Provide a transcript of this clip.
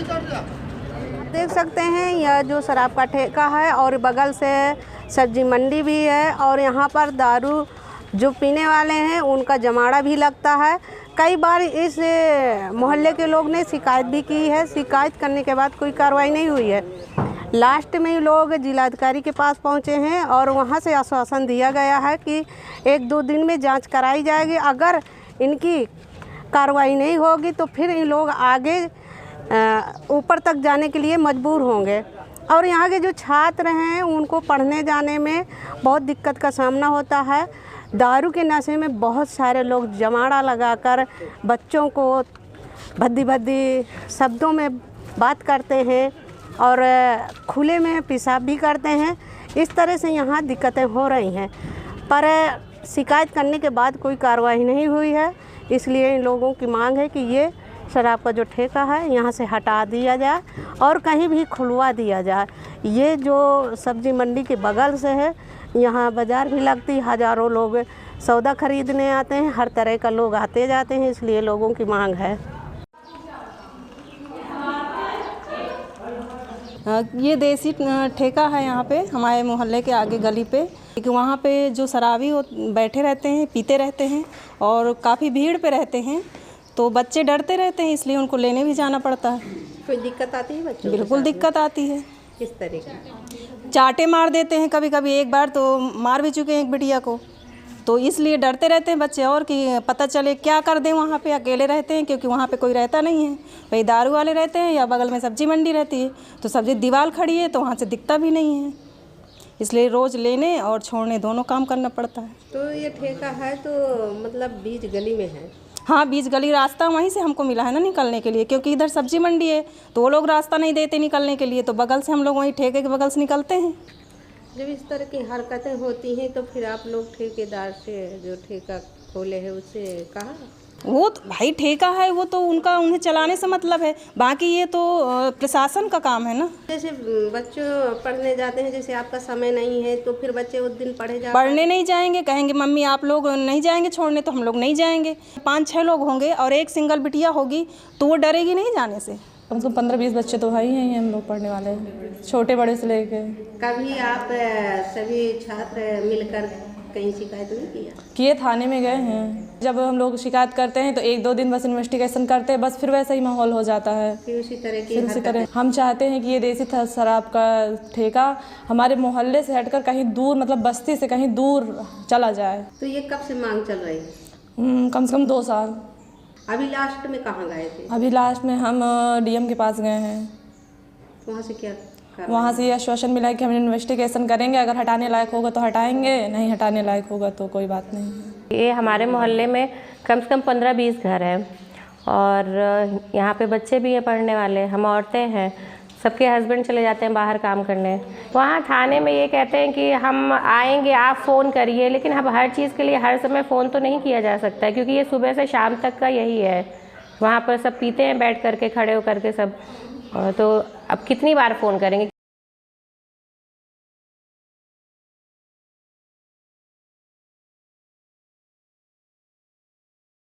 देख सकते हैं यह जो शराब का ठेका है और बगल से सब्जी मंडी भी है और यहाँ पर दारू जो पीने वाले हैं उनका जमाड़ा भी लगता है। कई बार इस मोहल्ले के लोग ने शिकायत भी की है। शिकायत करने के बाद कोई कार्रवाई नहीं हुई है। लास्ट में लोग जिलाधिकारी के पास पहुँचे हैं और वहाँ से आश्वासन दिया गया है कि 1-2 दिन में जांच कराई जाएगी। अगर इनकी कार्रवाई नहीं होगी तो फिर इन लोग आगे ऊपर तक जाने के लिए मजबूर होंगे। और यहाँ के जो छात्र हैं उनको पढ़ने जाने में बहुत दिक्कत का सामना होता है। दारू के नशे में बहुत सारे लोग जमाड़ा लगाकर बच्चों को भद्दी भद्दी शब्दों में बात करते हैं और खुले में पेशाब भी करते हैं। इस तरह से यहाँ दिक्कतें हो रही हैं, पर शिकायत करने के बाद कोई कार्रवाई नहीं हुई है। इसलिए इन लोगों की मांग है कि ये शराब का जो ठेका है यहाँ से हटा दिया जाए और कहीं भी खुलवा दिया जाए। ये जो सब्जी मंडी के बगल से है, यहाँ बाज़ार भी लगती, हज़ारों लोग सौदा खरीदने आते हैं, हर तरह का लोग आते जाते हैं, इसलिए लोगों की मांग है। ये देसी ठेका है यहाँ पे हमारे मोहल्ले के आगे गली पे, क्योंकि वहाँ पे जो शराबी बैठे रहते हैं, पीते रहते हैं और काफ़ी भीड़ पे रहते हैं, तो बच्चे डरते रहते हैं, इसलिए उनको लेने भी जाना पड़ता है। कोई दिक्कत आती है बच्चों? बिल्कुल दिक्कत आती है। किस तरह की? चाटे मार देते हैं कभी कभी, एक बार तो मार भी चुके हैं एक बिटिया को, तो इसलिए डरते रहते हैं बच्चे और कि पता चले क्या कर दें। वहाँ पे अकेले रहते हैं क्योंकि वहाँ पे कोई रहता नहीं है, वही दारू वाले रहते हैं या बगल में सब्जी मंडी रहती है, तो सब्जी दीवार खड़ी है तो वहाँ से दिखता भी नहीं है, इसलिए रोज़ लेने और छोड़ने दोनों काम करना पड़ता है। तो ये ठेका है तो मतलब बीच गली में है? हाँ, बीच गली, रास्ता वहीं से हमको मिला है ना निकलने के लिए, क्योंकि इधर सब्जी मंडी है तो वो लोग रास्ता नहीं देते निकलने के लिए, तो बगल से हम लोग वहीं ठेके के बगल से निकलते हैं। जब इस तरह की हरकतें होती हैं तो फिर आप लोग ठेकेदार से, जो ठेका खोले हैं, उससे कहा? वो तो भाई ठेका है, वो तो उनका, उन्हें चलाने से मतलब है, बाकी ये तो प्रशासन का काम है ना। जैसे बच्चों पढ़ने जाते हैं, जैसे आपका समय नहीं है तो फिर बच्चे उस दिन पढ़ने नहीं जाएंगे, कहेंगे मम्मी आप लोग नहीं जाएंगे छोड़ने, तो हम लोग नहीं जाएंगे। 5-6 लोग होंगे और एक सिंगल बिटिया होगी तो वो डरेगी नहीं जाने से। कम से कम 15-20 बच्चे तो है ही हम लोग पढ़ने वाले, छोटे बड़े से लेके। कभी आप सभी छात्र मिलकर कहीं शिकायत नहीं किया? किए, थाने में गए हैं। जब हम लोग शिकायत करते हैं तो 1-2 दिन बस इन्वेस्टिगेशन करते हैं, बस फिर वैसा ही माहौल हो जाता है। फिर उसी तरह हम चाहते हैं कि ये देसी शराब का ठेका हमारे मोहल्ले से हटकर कहीं दूर, मतलब बस्ती से कहीं दूर चला जाए। तो ये कब से मांग चल रही है? कम से कम 2 साल। अभी लास्ट में कहाँ गए थे? अभी लास्ट में हम DM के पास गए हैं। वहाँ से क्या? वहाँ से ये आश्वासन मिला है कि हम इन्वेस्टिगेशन करेंगे, अगर हटाने लायक होगा तो हटाएंगे, नहीं हटाने लायक होगा तो कोई बात नहीं है। ये हमारे मोहल्ले में कम से कम 15-20 घर हैं और यहाँ पे बच्चे भी हैं पढ़ने वाले, हम औरतें हैं, सबके हस्बैंड चले जाते हैं बाहर काम करने। वहाँ थाने में ये कहते हैं कि हम आएंगे, आप फ़ोन करिए, लेकिन अब हर चीज़ के लिए हर समय फ़ोन तो नहीं किया जा सकता है, क्योंकि ये सुबह से शाम तक का यही है। वहाँ पर सब पीते हैं बैठ करके, खड़े होकर के सब, तो अब कितनी बार फ़ोन करेंगे,